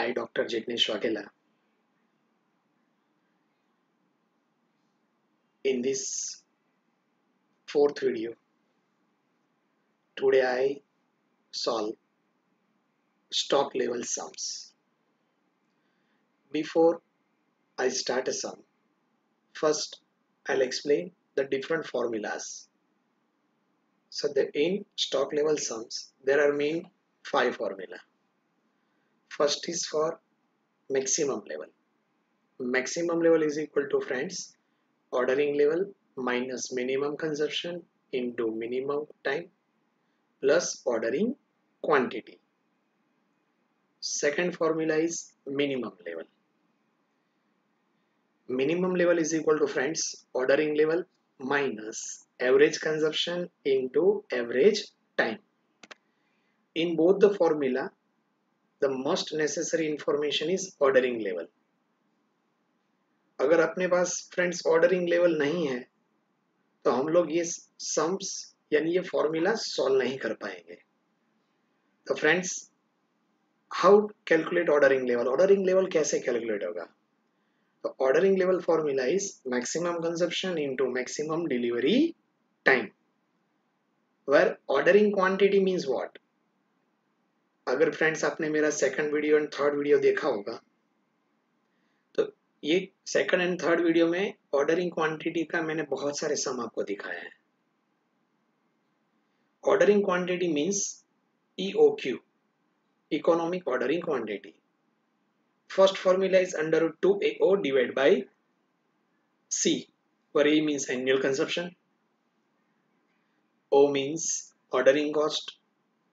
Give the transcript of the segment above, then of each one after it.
I, Dr. Jignesh Waghela. In this fourth video, today I solve stock level sums. Before I start a sum, first I'll explain the different formulas. So in stock level sums, there are main 5 formula. First is for maximum level. Maximum level is equal to, friends, ordering level minus minimum consumption into minimum time plus ordering quantity. Second formula is minimum level. Minimum level is equal to, friends, ordering level minus average consumption into average time. In both the formula, the most necessary information is ordering level. अगर अपने पास friends ordering level नहीं है तो हम लोग ये sums यानी ये फॉर्मूला सॉल्व नहीं कर पाएंगे. तो friends, how calculate ordering level? Ordering level कैसे कैलकुलेट होगा? तो ordering level formula is maximum consumption into maximum delivery time, where ordering quantity means what. अगर फ्रेंड्स आपने मेरा second video and third video देखा होगा तो ये सेकंड एंड थर्ड वीडियो में ऑर्डरिंग क्वांटिटी का मैंने बहुत सारे सम आपको दिखाया है. Ordering quantity means EOQ, economic ordering quantity. First formula is under root 2AO divided by C, where A means annual consumption, O means ordering cost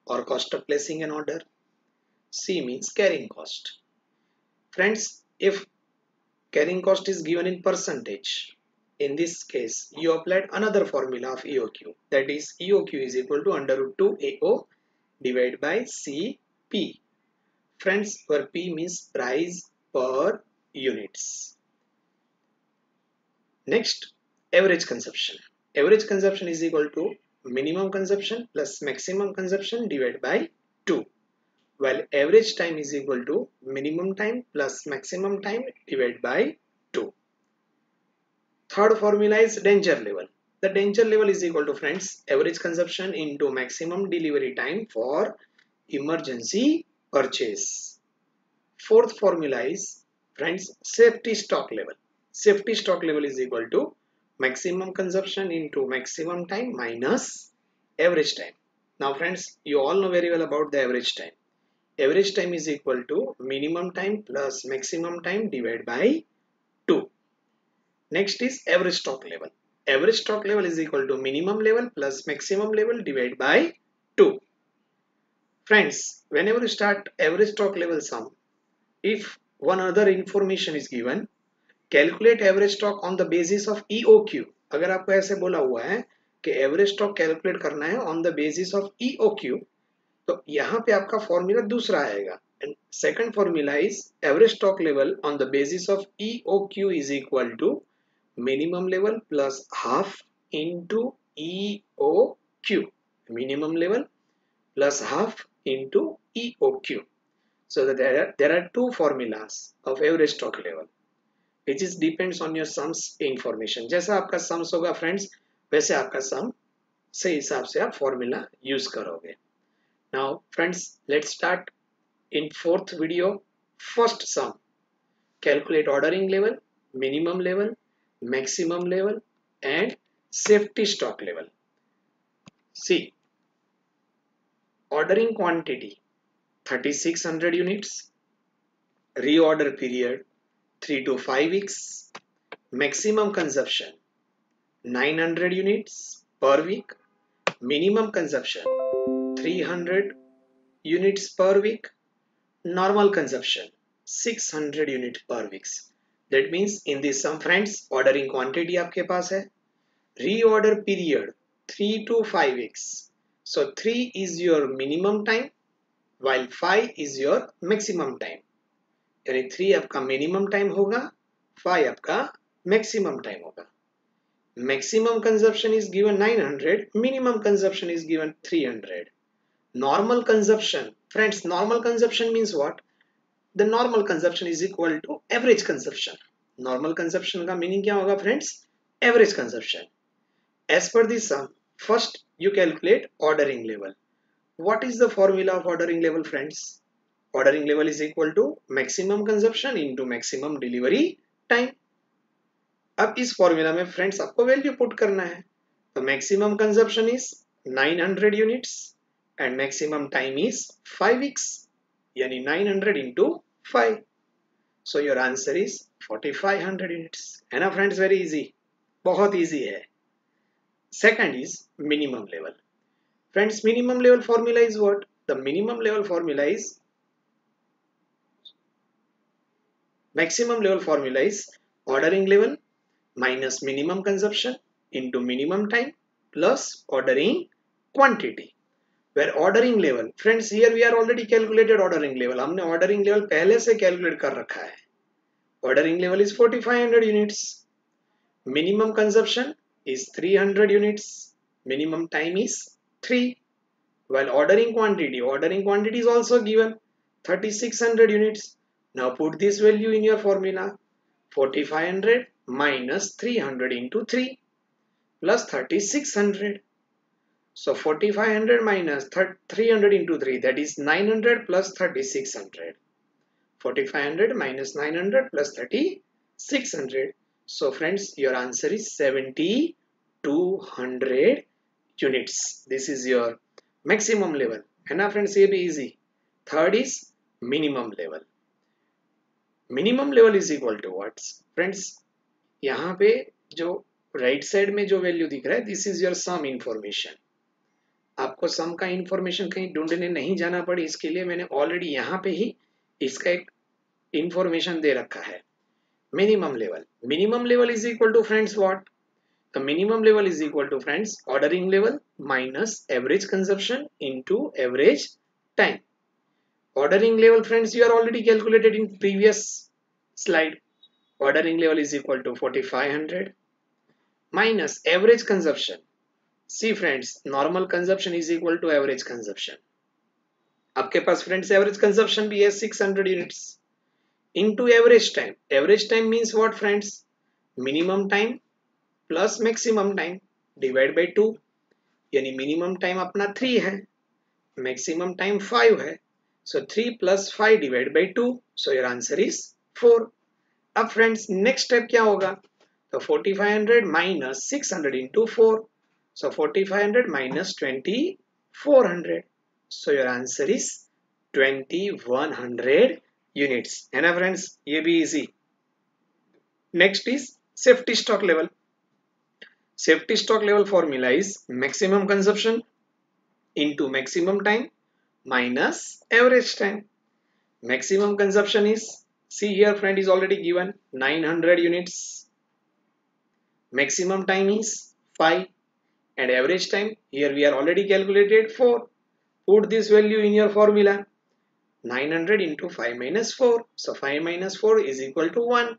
or cost of placing an order, C means carrying cost. Friends, if carrying cost is given in percentage, in this case you applied another formula of EOQ, that is EOQ is equal to under root 2AO divided by CP. Friends, where P means price per units. Next, average consumption. Average consumption is equal to minimum consumption plus maximum consumption divided by 2, while average time is equal to minimum time plus maximum time divided by 2. Third formula is danger level. The danger level is equal to, friends, average consumption into maximum delivery time for emergency purchase. Fourth formula is, friends, safety stock level. Safety stock level is equal to maximum consumption into maximum time minus average time. Now friends, you all know very well about the average time. Average time is equal to minimum time plus maximum time divided by 2. Next is average stock level. Average stock level is equal to minimum level plus maximum level divided by 2. Friends, whenever you start average stock level sum, if one other information is given, calculate average stock on the basis of EOQ. अगर आपको ऐसे बोला हुआ है कि average stock calculate करना है on the basis of EOQ, तो यहाँ पे आपका फॉर्मूला दूसरा आएगा. And second formula is average stock level on the basis of EOQ is equal to minimum level plus half into EOQ. Minimum level plus half into EOQ. So that there are two formulas of average stock level, which is depends on your sums information. जैसा आपका sums होगा friends, वैसे आपका sum से हिसाब से आप formula use करोगे. Now friends, let's start in fourth video. First sum, calculate ordering level, minimum level, maximum level and safety stock level. See, ordering quantity 3600 units, reorder period 3 to 5 weeks, maximum consumption 900 units per week, minimum consumption 300 units per week, normal consumption 600 units per week. That means in this sum, friends, ordering quantity आपके पास है, reorder period 3 to 5 weeks. So 3 is your minimum time while 5 is your maximum time. यानी 3 आपका minimum time होगा, 5 आपका maximum time होगा. Maximum consumption is given 900, minimum consumption is given 300. Normal consumption, friends, normal consumption means what? The normal consumption is equal to average consumption. Normal consumption का meaning क्या होगा friends? Average consumption. As per this sum, first you calculate ordering level. What is the formula of ordering level friends? Ordering level is equal to maximum consumption into maximum delivery time. अब इस formula में friends आपको value put करना है. तो maximum consumption is 900 units and maximum time is 5 weeks, यानी 900 into 5. So your answer is 4500 units. है ना फ्रेंड्स? वेरी इजी, बहुत इजी है. Second is minimum level. Friends minimum level formula is what? The minimum level formula is maximum level formula is ordering level minus minimum consumption into minimum time plus ordering quantity. Where ordering level, friends, here we are already calculated ordering level. हमने ordering level पहले से calculate कर रखा है. Ordering level is 4500 units. Minimum consumption is 300 units. Minimum time is 3. While ordering quantity is also given 3600 units. Now put this value in your formula. 4500 minus 300 into 3 plus 3600. So 4500 minus 300 into 3, that is 900 plus 3600. 4500 minus 900 plus 3600. So friends, your answer is 7200 units. This is your maximum level. है ना friends? ये भी easy. Third is minimum level. Minimum level is equal to what's friends? यहाँ पे जो right side में जो value दिख रहा है, this is your sum information. आपको सम का इंफॉर्मेशन कहीं ढूंढने नहीं जाना पड़ी, इसके लिए मैंने ऑलरेडी यहाँ पे ही इसका एक इंफॉर्मेशन दे रखा है. Minimum level is equal to friends what? The minimum level is equal to friends ordering level minus average consumption into average time. Ordering level, friends, you are already calculated in previous slide. Ordering level is equal to 4500 minus average consumption. See friends, normal consumption is equal to average consumption. आपके पास friends average consumption भी है 600 units into average time. Average time means what friends? Minimum time plus maximum time divide by 2. यानी minimum time अपना 3 है, maximum time 5 है. So 3 plus 5 divided by 2. So your answer is 4. अब friends next step क्या होगा? तो 4500 minus 600 into 4. So 4500 minus 2400. So your answer is 2100 units. है ना friends? ये भी easy. Next is safety stock level. Safety stock level formula is maximum consumption into maximum time minus average time. Maximum consumption is, see here friend, is already given 900 units. Maximum time is 5 and average time here we are already calculated 4. Put this value in your formula. 900 into 5 minus 4. So 5 minus 4 is equal to 1.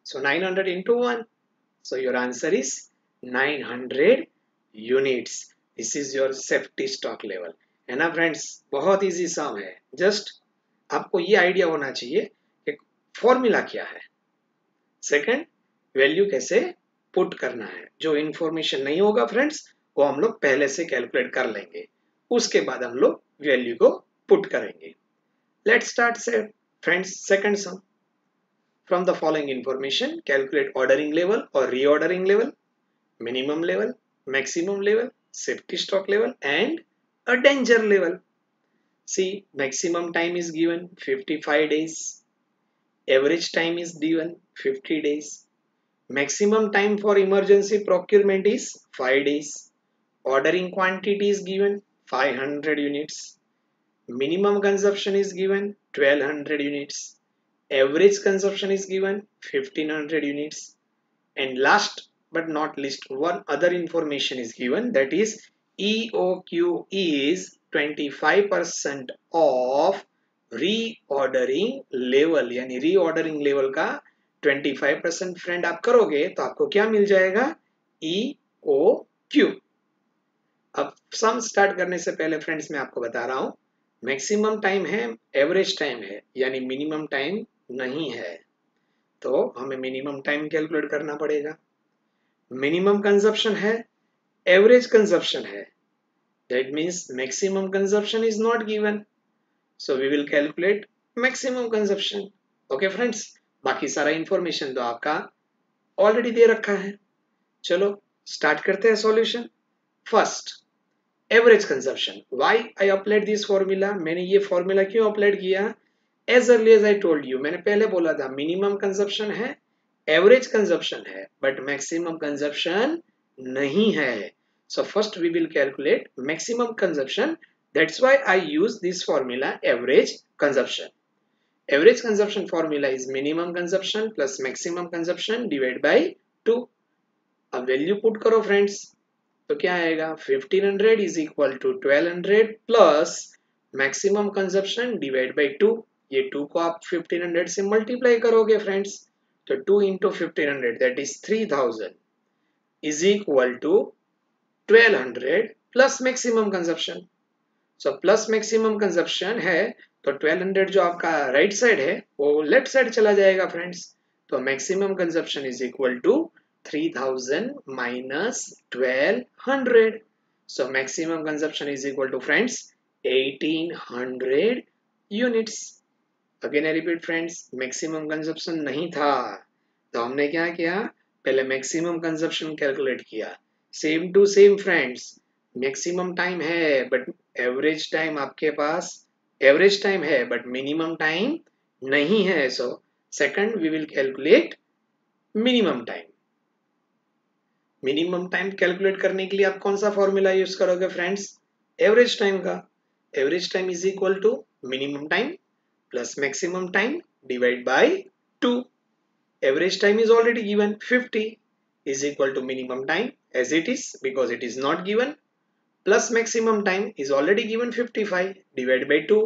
So 900 into 1. So your answer is 900 units. This is your safety stock level. है ना friends? बहुत easy सम है. Just आपको ये idea होना चाहिए कि formula क्या है, सेकंड वैल्यू कैसे पुट करना है. जो इंफॉर्मेशन नहीं होगा फ्रेंड्स वो हम लोग पहले से कैलकुलेट कर लेंगे, उसके बाद हम लोग वैल्यू को पुट करेंगे. Let's start friends second sum. From the following information calculate ordering level और reordering level, minimum level, maximum level, safety stock level and a danger level. See, maximum time is given 55 days. Average time is given 50 days. Maximum time for emergency procurement is 5 days. Ordering quantity is given 500 units. Minimum consumption is given 1200 units. Average consumption is given 1500 units. And last but not least, one other information is given, that is EOQ is 25% of reordering level. यानी reordering level का 25% friend आप करोगे तो आपको क्या मिल जाएगा? EOQ. अब सम start करने से पहले फ्रेंड्स मैं आपको बता रहा हूं, मैक्सिमम टाइम है, एवरेज टाइम है, यानी मिनिमम टाइम नहीं है, तो हमें मिनिमम टाइम कैलकुलेट करना पड़ेगा। मिनिमम कंजप्शन है, एवरेज कंजप्शन है, that means maximum consumption is not given, so we will calculate maximum consumption. Okay friends, बाकी सारा इंफॉर्मेशन तो आपका ऑलरेडी दे रखा है। चलो स्टार्ट करते हैं solution. First, average consumption. Why I applied this formula, मैंने ये फॉर्मूला क्यों अप्लाइड किया? As early as I told you, मैंने पहले बोला था मिनिमम कंजप्शन है, एवरेज कंजप्शन है, बट मैक्सिमम कंजप्शन नहीं है। So first we will calculate maximum consumption. That's why I use this formula, average consumption. Average consumption formula is minimum consumption plus maximum consumption divided by 2. अब value put करो friends, तो क्या आएगा? 1500 is equal to 1200 plus maximum consumption divided by 2. ये 2 को आप 1500 से multiply करोगे फ्रेंड्स, तो 2 into 1500 that is 3000 is equal to 1200 plus maximum consumption. So plus maximum consumption है तो 1200 जो आपका राइट साइड है वो लेफ्ट साइड चला जाएगा फ्रेंड्स, तो maximum consumption is equal to 3000 minus 1200। So maximum consumption is equal to friends 1800 units. Again I repeat friends, maximum consumption नहीं था तो हमने क्या किया? पहले मैक्सिमम कंजप्शन कैलकुलेट किया। Same to same friends, maximum time है बट एवरेज टाइम आपके पास, एवरेज टाइम है बट मिनिमम टाइम नहीं है। So second we will calculate minimum time. Minimum time calculate करने के लिए आप कौन सा फॉर्मूला यूज करोगे फ्रेंड्स? एवरेज टाइम का। Average time is equal to minimum time plus maximum time divide by 2. Average time is already given, 50 is equal to minimum time as it is because it is not given, plus maximum time is already given 55 divided by 2.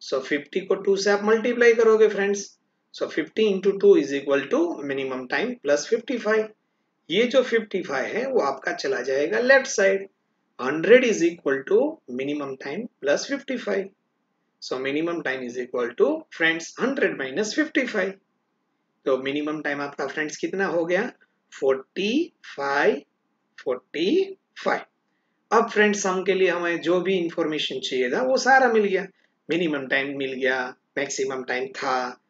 So 50 को 2 से आप multiply करोगे friends, so 50 into 2 is equal to minimum time plus 55. ये जो 55 है वो आपका चला जाएगा left side, 100 is equal to minimum time plus 55. So minimum time is equal to friends 100 minus 55. तो मिनिमम टाइम आपका फ्रेंड्स कितना हो गया? 45. अब फ्रेंड्स सम के लिए हमें जो भी इंफॉर्मेशन चाहिए था वो सारा मिल गया। मिनिमम टाइम मिल गया, मैक्सिमम टाइम था,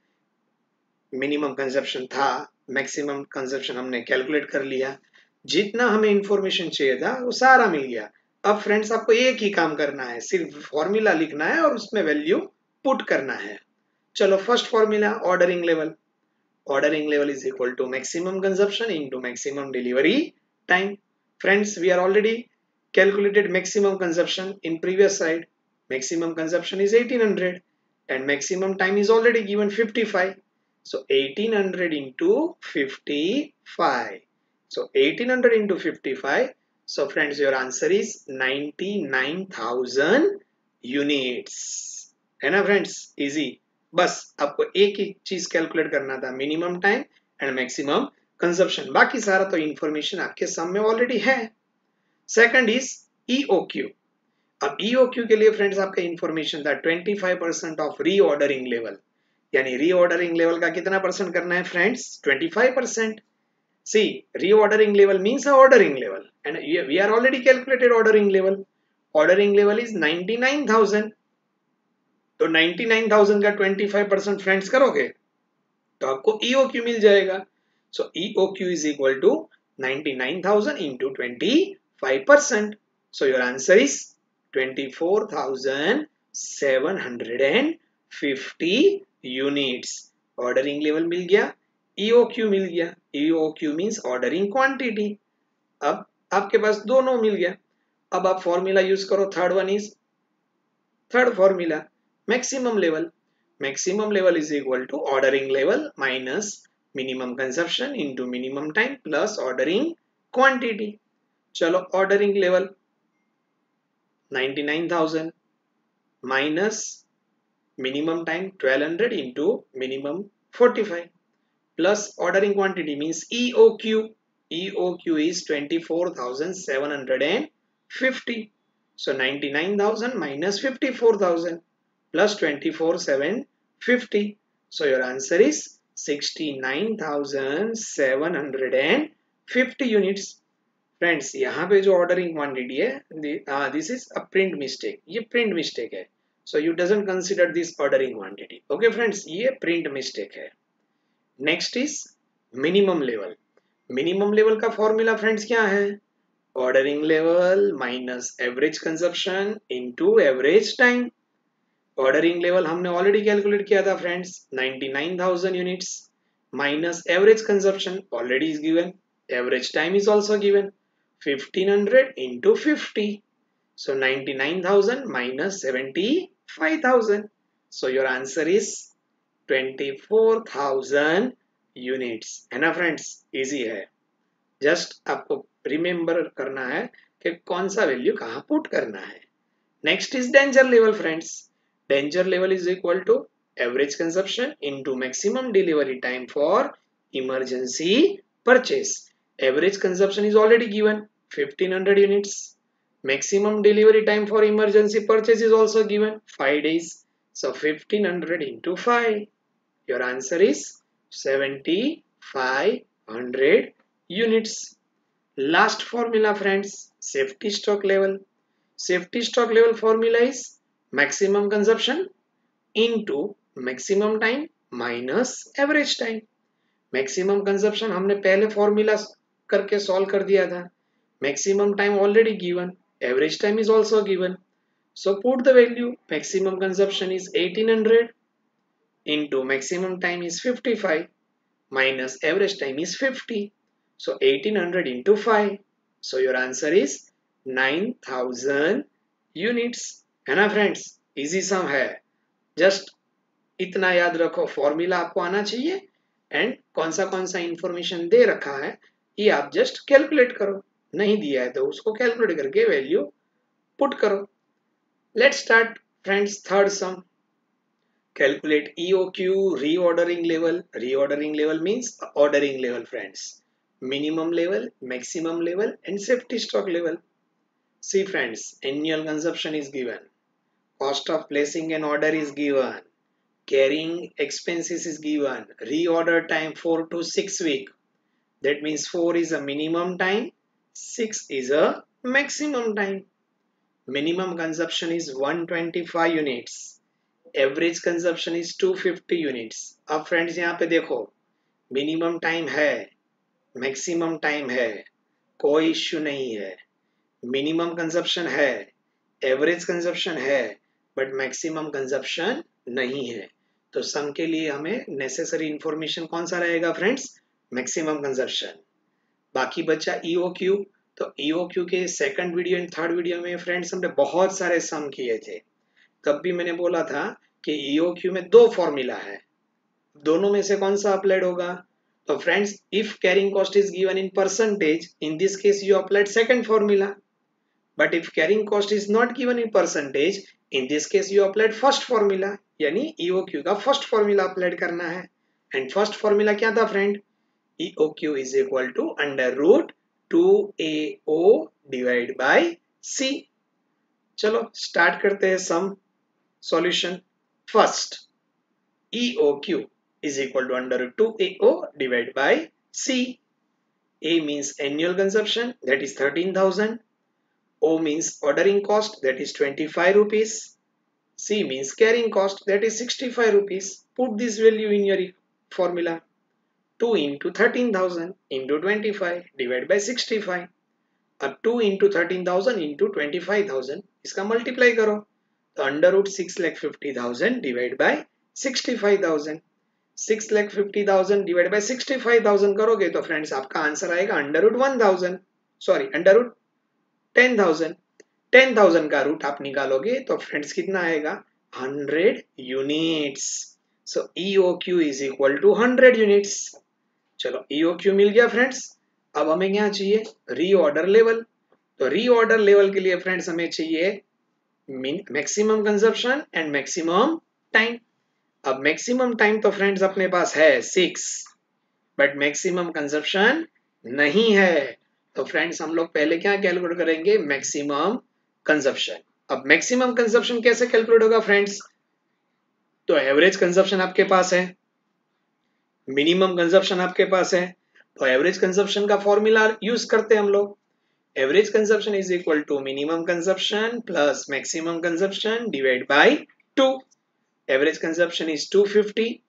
मिनिमम कंजप्शन था, मैक्सिमम कंजप्शन हमने कैलकुलेट कर लिया। जितना हमें इंफॉर्मेशन चाहिए था वो सारा मिल गया। अब फ्रेंड्स आपको एक ही काम करना है, सिर्फ फॉर्मूला लिखना है और उसमें वैल्यू पुट करना है। चलो first formula, ordering level. Ordering level is equal to maximum consumption into maximum delivery time. Friends, we are already calculated maximum consumption in previous slide. Maximum consumption is 1800 and maximum time is already given 55. So 1800 into 55. So 1800 into 55. So friends, your answer is 99,000 units. है ना friends? Easy. बस आपको एक ही चीज calculate करना था, minimum time and maximum consumption. बाकी सारा तो इंफॉर्मेशन आपके सामने ऑलरेडी है। Second is EOQ. अब ईओक्यू के लिए फ्रेंड्स आपका इंफॉर्मेशन था 25% ऑफ रीऑर्डरिंग लेवल, यानी रीऑर्डरिंग लेवल का कितना परसेंट करना है friends? 25%। See reordering level means ordering level and we are already calculated ordering level. Ordering level is 99,000, तो 99,000 का 25% फ्रेंड्स करोगे तो आपको EOQ मिल जाएगा। So EOQ is equal to 99,000 into 25%. So your answer is 24,750 units. Ordering level मिल गया, EOQ मिल गया। EOQ means ordering quantity. अब आपके पास दोनों मिल गया। अब आप फॉर्मूला यूज करो, third one is third formula maximum level. Maximum level is equal to ordering level minus minimum consumption into minimum time plus ordering quantity. चलो ordering level 99,000 minus minimum time 1200 into minimum 45 plus ordering quantity means EOQ. EOQ is 24,750. So 99,000 minus 54,000 plus 24,750. So your answer is 69,750 units. Friends यहाँ पे जो ordering quantity है, this is a print mistake, ये print mistake है. So you doesn't consider this ordering quantity. Okay friends, ये print mistake है. Next is minimum level. Minimum level का formula friends क्या है? Ordering level minus average consumption into average time. Ordering level हमने already calculate किया था friends, 99,000 units minus average consumption already is given, average time is also given, 1500 into 50. So 99,000 minus 75,000. So your answer is 24,000 units. है ना friends? Easy है. Just आपको remember करना है कि कौन सा वैल्यू कहाँ पुट करना है. Next is danger level friends. Danger level is equal to average consumption into maximum delivery time for emergency purchase. Average consumption is already given, 1500 units. Maximum delivery time for emergency purchase is also given, 5 days. So 1500 into 5. Your answer is 7500 units. Last formula friends, safety stock level. Safety stock level formula is maximum consumption into maximum time minus average time. Maximum consumption हमने पहले formula करके solve कर दिया था. Maximum time already given, average time is also given. So put the value. Maximum consumption is 1800 into maximum time is 55 minus average time is 50. So 1800 into 5. So your answer is 9000 units. है ना friends? Easy सम है. Just इतना याद रखो, formula आपको आना चाहिए and कौन सा इंफॉर्मेशन दे रखा है ये आप जस्ट कैलकुलेट करो. नहीं दिया है तो उसको कैलकुलेट करके वैल्यू पुट करो. Let's start friends. Third sum. Calculate EOQ reordering level. Reordering level means ordering level friends. Minimum level, maximum level and safety stock level. See friends, annual consumption is given, cost of placing an order is given, carrying expenses is given, reorder time 4 to 6 weeks. That means 4 is a minimum time, 6 is a maximum time. Minimum consumption is 125 units. Average consumption is 250 units. अब friends यहाँ पे देखो, minimum time है, maximum time है, कोई issue नहीं है. Minimum consumption है, एवरेज कंजप्शन है, बट मैक्सिमम कंजप्शन नहीं है. तो सम के लिए हमें नेसेसरी इंफॉर्मेशन कौन सा रहेगा फ्रेंड्स? Maximum consumption. बाकी बचा ईओक्यू. तो ईओक्यू के second video and third video में फ्रेंड्स हमने बहुत सारे सम किए थे. तब भी मैंने बोला था कि ईओक्यू में दो फॉर्मूला है, दोनों में से कौन सा अप्लाइड होगा? तो friends, if carrying cost is given in percentage, in this case you applied second formula. But if carrying cost is not given in percentage, in this case you applied first formula. यानी EOQ का first formula applied करना है. And first formula क्या था friend? EOQ is equal to under root 2AO divide by C. चलो start करते हैं sum solution. First, EOQ is equal to under root 2AO divide by C. A means annual consumption, that is 13,000. O means ordering cost, that is 25 rupees. C means carrying cost, that is 65 rupees. Put this value in your formula. 2 into 13,000 into 25 divided by 65. अब 2 into 13,000 into 25,000 इसका multiply करो तो under root 6,50,000 divide by 65,000. 6,50,000 divide by 65,000 करोगे तो friends आपका answer आएगा under root 1,000, sorry under root 10,000. 10,000 का root आप निकालोगे तो फ्रेंड्स कितना आएगा? 100 units. So EOQ is equal to 100 units. चलो EOQ मिल गया फ्रेंड्स. अब हमें क्या चाहिए? Reorder level. तो रीऑर्डर लेवल के लिए फ्रेंड्स हमें चाहिए maximum consumption and maximum time. अब मैक्सिमम टाइम तो फ्रेंड्स अपने पास है 6, बट मैक्सिमम कंजप्शन नहीं है. तो फ्रेंड्स हम लोग पहले क्या कैलकुलेट करेंगे? Maximum consumption. अब मैक्सिमम कंजप्शन कैसे कैलकुलेट होगा फ्रेंड्स? तो एवरेज कंजप्शन आपके पास है, मिनिमम कंजप्शन आपके पास है, तो एवरेज कंजप्शन का फॉर्मूला यूज करते हैं हम लोग। Average consumption is equal to minimum consumption plus maximum consumption divide by 2। Average consumption is 250,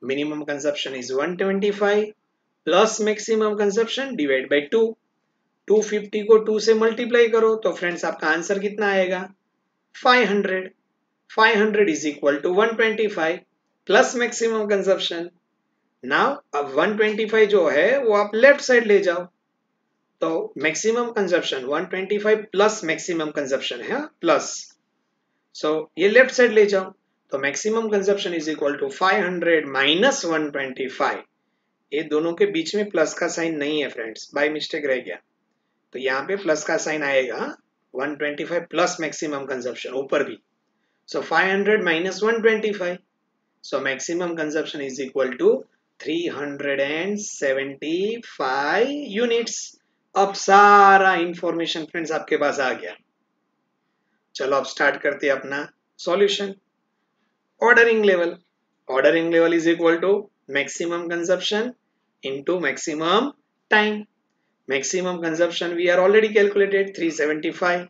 minimum consumption is 125 plus maximum consumption divide by 2। 250 को 2 से मल्टीप्लाई करो तो फ्रेंड्स आपका आंसर कितना आएगा? 500। 500 is equal to 125 plus maximum consumption. Now अब 125 जो है वो आप लेफ्ट साइड ले जाओ, तो maximum consumption 125 plus maximum consumption है प्लस, सो ये लेफ्ट साइड ले जाओ, तो maximum consumption is equal to 500 minus 125। ये दोनों के बीच में प्लस का साइन नहीं है फ्रेंड्स, बाय मिस्टेक रह गया, तो यहाँ पे प्लस का साइन आएगा 125 प्लस मैक्सिमम कंजप्शन ऊपर भी, so 500 minus 125, so maximum consumption is equal to 375 units। अब सारा इंफॉर्मेशन फ्रेंड्स आपके पास आ गया। चलो अब स्टार्ट करते हैं अपना solution. Ordering level, ordering level is equal to maximum consumption into maximum time. Maximum consumption we are already calculated 375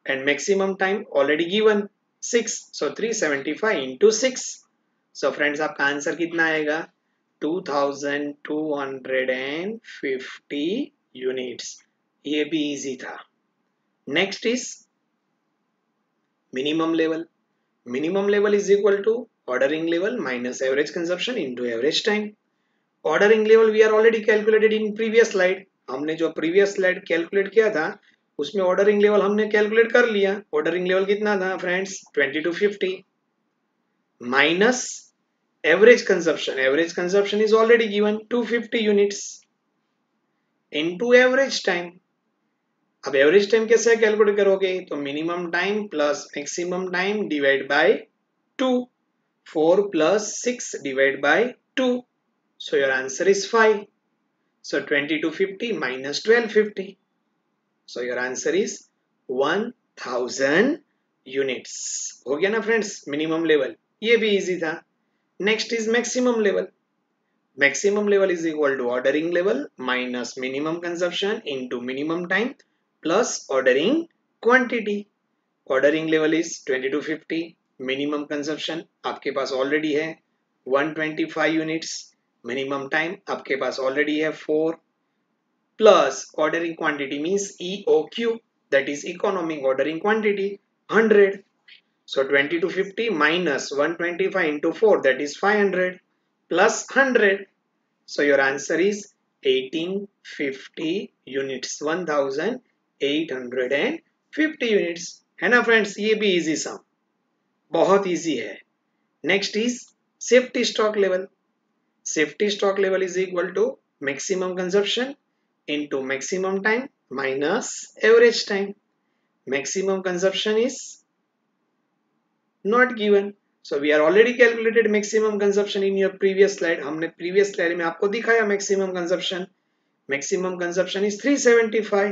and maximum time already given 6, so 375 into 6, so friends आपका answer कितना आएगा? 2250 यूनिट्स। ये भी easy था। Next is minimum level. Minimum level is equal to ordering level minus average consumption into average time. Ordering level we are already calculated in previous slide, हमने जो previous slide calculate किया था उसमें ordering level हमने calculate कर लिया। Ordering level कितना था friends? 2250 minus average consumption, average consumption is already given 250 units into average time. अब एवरेज टाइम कैसे कैलकुलेट करोगे? तो minimum time plus maximum time divide by 2, 4 plus 6 divide by 2, so your answer is 5, so 2250 minus 1250, so your answer is 1000 units। हो गया ना friends minimum level, ये भी easy था। Next is maximum level. Maximum level is equal to ordering level minus minimum consumption into minimum time plus ordering quantity. Ordering level is 2250, minimum consumption आपके पास already है 125 units, minimum time आपके पास already है 4 plus ordering quantity means EOQ, that is economic ordering quantity 100, so 2250 minus 125 into 4 that is 500 plus 100, so your answer is 1850 units, 1850 units है ना friends. ये भी इजी सम, बहुत इजी है। Next is safety stock level. Safety stock level is equal to maximum consumption into maximum time minus average time. Maximum consumption is not given, so we are already calculated maximum consumption in your previous slide। हमने previous slide में आपको दिखाया maximum consumption। maximum consumption is 375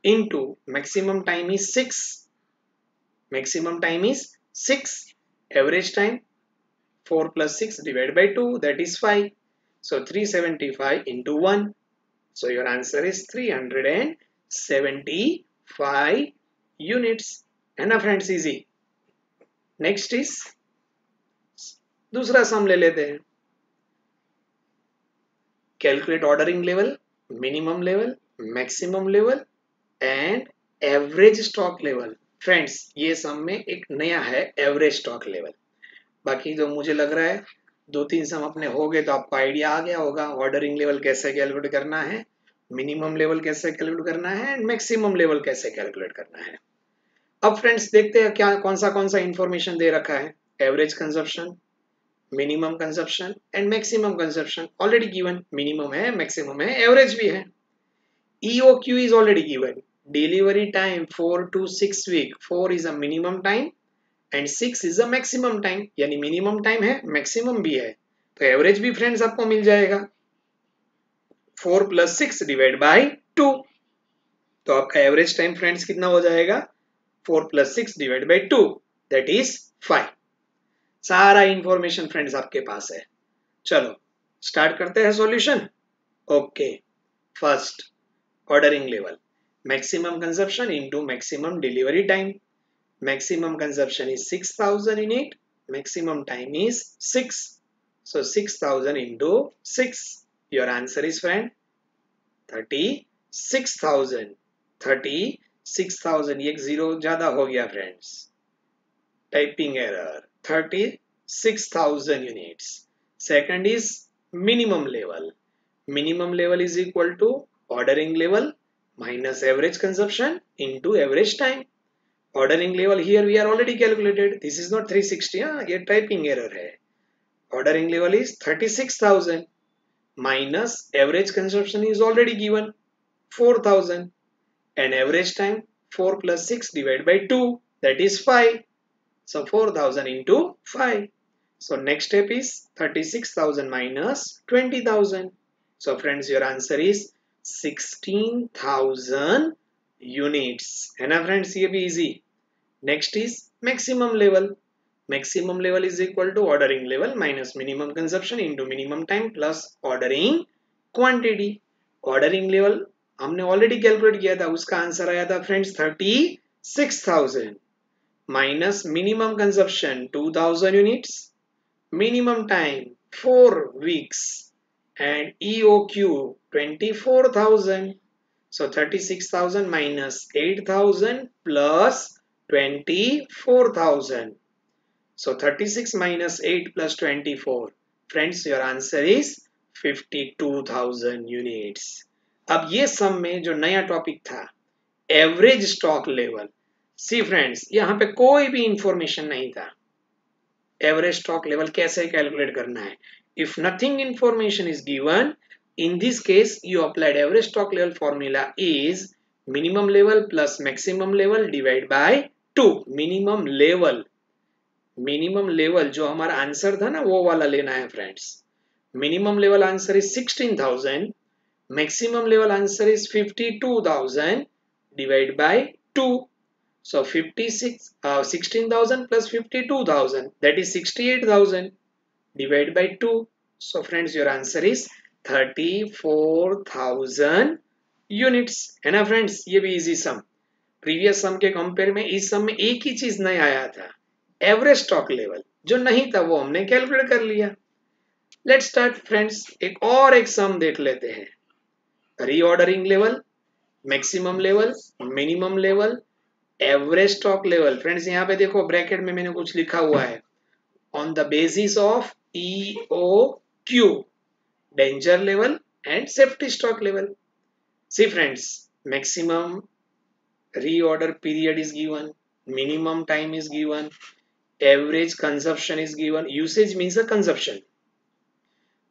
into maximum time is 6, maximum time is 6, average time 4 plus 6 divided by 2 that is 5, so 375 into 1, so your answer is 375 units है ना friends, easy. Next is दूसरा सम ले लेते हैं। Calculate ordering level, minimum level, maximum level and average stock level. Friends ये सम में एक नया है एवरेज स्टॉक लेवल, बाकी जो मुझे लग रहा है 2-3 सम अपने हो गए तो आपको आइडिया आ गया होगा ऑर्डरिंग लेवल कैसे कैलकुलेट करना है, मिनिमम लेवल कैसे कैलकुलेट करना है एंड मैक्सिमम लेवल कैसे कैलकुलेट करना है। अब फ्रेंड्स देखते हैं क्या कौन सा इंफॉर्मेशन दे रखा है। Average consumption, minimum consumption and maximum consumption already given, minimum है, मैक्सिमम है, एवरेज भी है। EOQ is already given, delivery time 4 to 6 week, 4 is a minimum time and 6 is a maximum time, यानी मिनिमम टाइम है, maximum भी है, तो average भी फ्रेंड्स आपको मिल जाएगा 4 plus 6 डिवाइड बाय 2, तो आपका एवरेज टाइम फ्रेंड्स कितना हो जाएगा 4 plus 6 divided by 2, that is 5. सारा इंफॉर्मेशन फ्रेंड्स आपके पास है. चलो स्टार्ट करते हैं solution. Okay, first ordering level, maximum consumption into maximum delivery time. Maximum consumption is 6000 unit, maximum time is 6, so 6000 into 6, your answer is friend 36,000. 36,000, एक zero ज्यादा हो गया friends, typing error. 36,000 units. Second is minimum level. Minimum level is equal to ordering level minus average consumption into average time. Ordering level here we are already calculated. This is not 360. ये typing error है. Ordering level is 36,000 minus average consumption is already given 4,000 and average time 4 plus 6 divided by 2, that is 5. So 4,000 into 5. So next step is 36,000 minus 20,000. So friends, your answer is 16,000 units. है ना friends, ये भी easy. Next is maximum level. Maximum level is equal to ordering level minus minimum consumption into minimum time plus ordering quantity. Ordering level हमने already calculate किया था, उसका answer आया था friends 36,000 minus minimum consumption 2,000 units, minimum time 4 weeks and EOQ 24,000. So 36,000 minus 8,000 plus 24,000. So 36 minus 8 plus 24. Friends, your answer is 52,000 units. अब ये सम में जो नया टॉपिक था average stock level. See friends, यहाँ पे कोई भी इंफॉर्मेशन नहीं था. एवरेज स्टॉक लेवल कैसे कैलकुलेट करना है. If nothing information is given, in this case you applied average stock level formula is minimum level plus maximum level divided by 2. minimum level जो हमारा आंसर था ना वो वाला लेना है friends. Minimum level answer is 16,000, maximum level answer is 52,000 divided by 2. So 16,000 plus 52,000, that is 68,000 divided by 2. So friends, your answer is 34,000 units. है ना फ्रेंड्स, ये भी इजी सम. प्रीवियस सम के कंपेयर में इस सम में एक ही चीज नहीं आया था, एवरेज स्टॉक लेवल. जो नहीं था वो हमने कैलकुलेट कर लिया. लेट्स स्टार्ट फ्रेंड्स, एक सम देख लेते हैं. Reordering level, maximum level, minimum level, average stock level. Friends यहाँ पे देखो ब्रैकेट में मैंने कुछ लिखा हुआ है, on the basis of EOQ, danger level and safety stock level. See friends, maximum reorder period is given, minimum time is given, average consumption is given, usage means a consumption,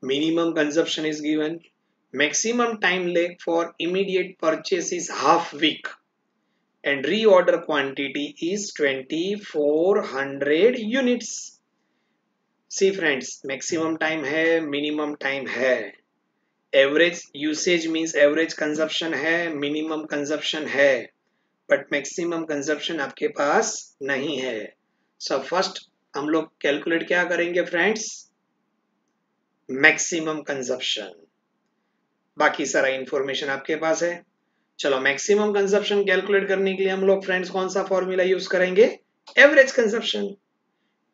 minimum consumption is given, maximum time lag for immediate purchase is half week and reorder quantity is 2400 units. See friends, maximum time है, minimum time है, average usage means average consumption है, minimum consumption है, but maximum consumption आपके पास नहीं है. So first हम लोग calculate क्या करेंगे फ्रेंड्स, मैक्सिमम कंजप्शन. बाकी सारा इंफॉर्मेशन आपके पास है. चलो मैक्सिमम कंजप्शन कैलकुलेट करने के लिए हम लोग फ्रेंड्स कौन सा फॉर्मूला यूज करेंगे, average consumption.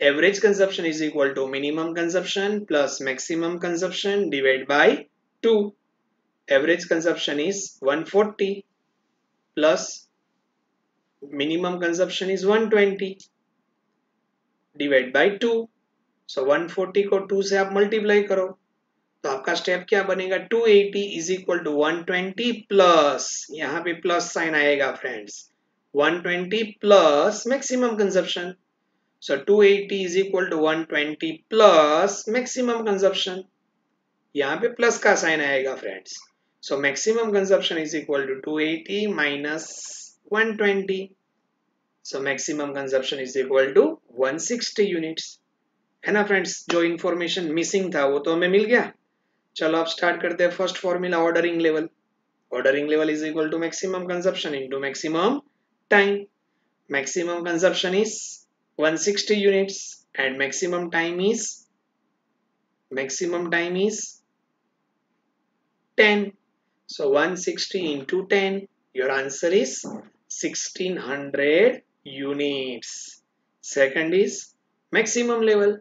Average consumption is equal to minimum consumption plus maximum consumption divide by 2. Average consumption is 140 plus minimum consumption is 120 divide by 2. So 140 को 2 से आप मल्टीप्लाई करो तो आपका स्टेप क्या बनेगा, 280 इज इक्वल टू 120 प्लस, यहाँ पे प्लस साइन आएगा friends, 120 plus maximum consumption. So 280 is equal to 120 plus maximum consumption, यहाँ पे प्लस का साइन आएगा friends. So maximum consumption is equal to 280 minus 120. So maximum consumption is equal to 160 units. है ना friends, जो information missing था वो तो हमें मिल गया. चलो अब स्टार्ट करते हैं first formula, ordering level. Ordering level is equal to maximum consumption into maximum time. maximum consumption is 160 units and maximum time is 10. So 160 into 10, your answer is 1600 units. Second is maximum level.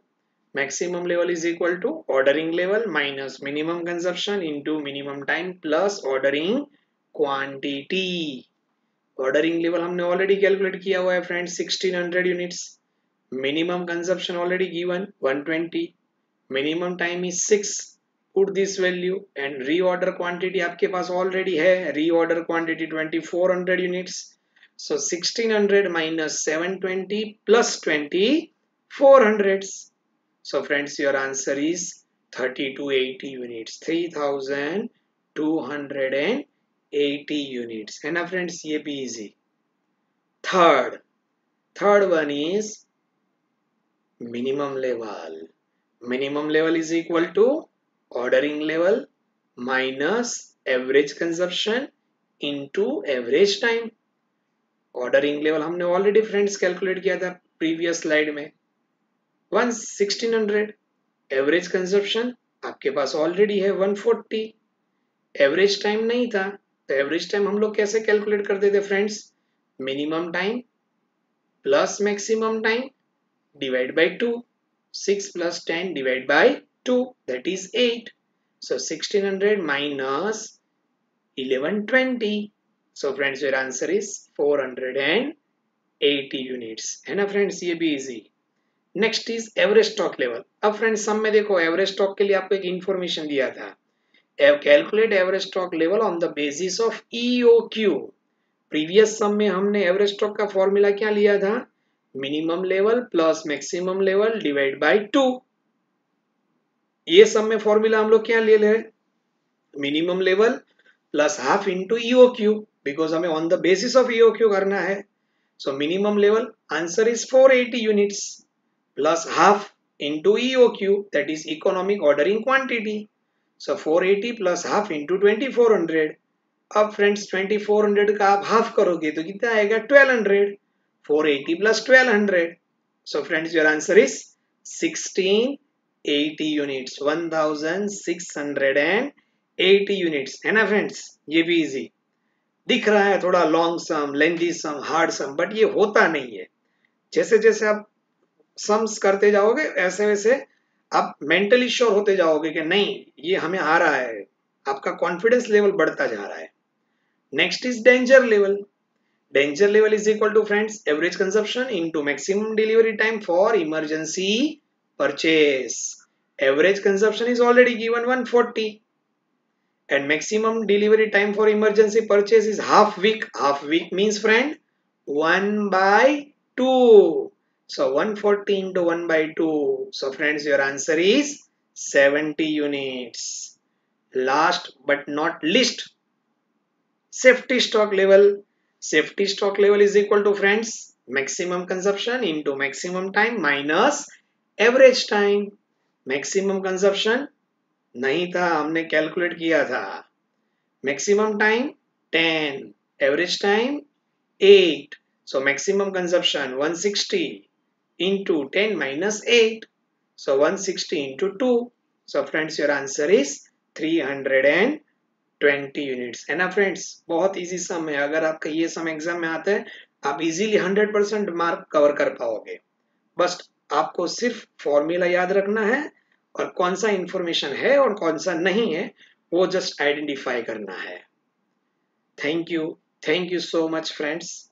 Maximum level is equal to ordering level minus minimum consumption into minimum time plus ordering quantity. Ordering level हमने already calculate किया हुआ है friends 1600 units. Minimum consumption already given 120. Minimum time is 6. Put this value and reorder quantity आपके पास already है. Reorder quantity 2400 units. So 1600 minus 720 plus 20 400. So friends, your answer is 3280 units. 3280 units. है ना friends, ये भी easy. Third one is minimum level. Minimum level is equal to ordering level minus average consumption into average time. Ordering level हमने already friends calculate किया था previous slide में 1600. Average consumption आपके पास ऑलरेडी है 140. एवरेज टाइम नहीं था तो एवरेज टाइम हम लोग कैसे कैलकुलेट करते थे friends? Minimum time plus maximum time divide by 2. 6 plus 10 divided by 2, that is 8. So 1600 minus 1120. So friends, your answer is 480 units. है ना फ्रेंड्स, ये भी easy. Next is average stock level. अब फ्रेंड्स सम में देखो एवरेज स्टॉक के लिए आपको एक इंफॉर्मेशन दिया था. Calculate average stock level on the basis of EOQ. Previous sum में हमने एवरेज स्टॉक का फॉर्मूला क्या लिया था? Minimum level plus maximum level divide by 2. ये सम में फॉर्मूला हम लोग क्या ले रहे हैं? Minimum level plus half into EOQ, because हमें on the basis of EOQ करना है. So minimum level answer is 480 units plus half into EOQ, that is economic ordering quantity. So 480 plus half into 2400. अब friends 2400 का आप half करोगे तो कितना आएगा? 1200. 480 plus 1200. So friends, your answer is 1680 units. 1680 units. है ना फ्रेंड्स, ये भी इजी दिख रहा है. थोड़ा long sum, lengthy sum, hard sum, but ये होता नहीं है. जैसे जैसे आप सम्स करते जाओगे ऐसे वैसे आप मेंटली श्योर होते जाओगे कि नहीं ये हमें आ रहा है. आपका कॉन्फिडेंस लेवल बढ़ता जा रहा है. Next is danger level. Danger level is equal to friends average consumption into maximum delivery time for emergency purchase. Average consumption is already given 140 and maximum delivery time for emergency purchase is half week. Half week means friend 1/2. So 140 into 1/2. So friends, your answer is 70 units. Last but not least, safety stock level. Safety stock level is equal to friends maximum consumption into maximum time minus average time. Maximum consumption नहीं था, हमने calculate किया था. Maximum time 10, average time 8. So maximum consumption 160 into 10 minus 8. So 160 into 2. So friends, your answer is 320 units. है ना friends, बहुत easy सम है. अगर आपका ये सम एग्जाम में आता है आप इजीली 100% मार्क कवर कर पाओगे. बस आपको सिर्फ फॉर्मूला याद रखना है और कौन सा इंफॉर्मेशन है और कौन सा नहीं है वो जस्ट आइडेंटिफाई करना है. Thank you so much friends.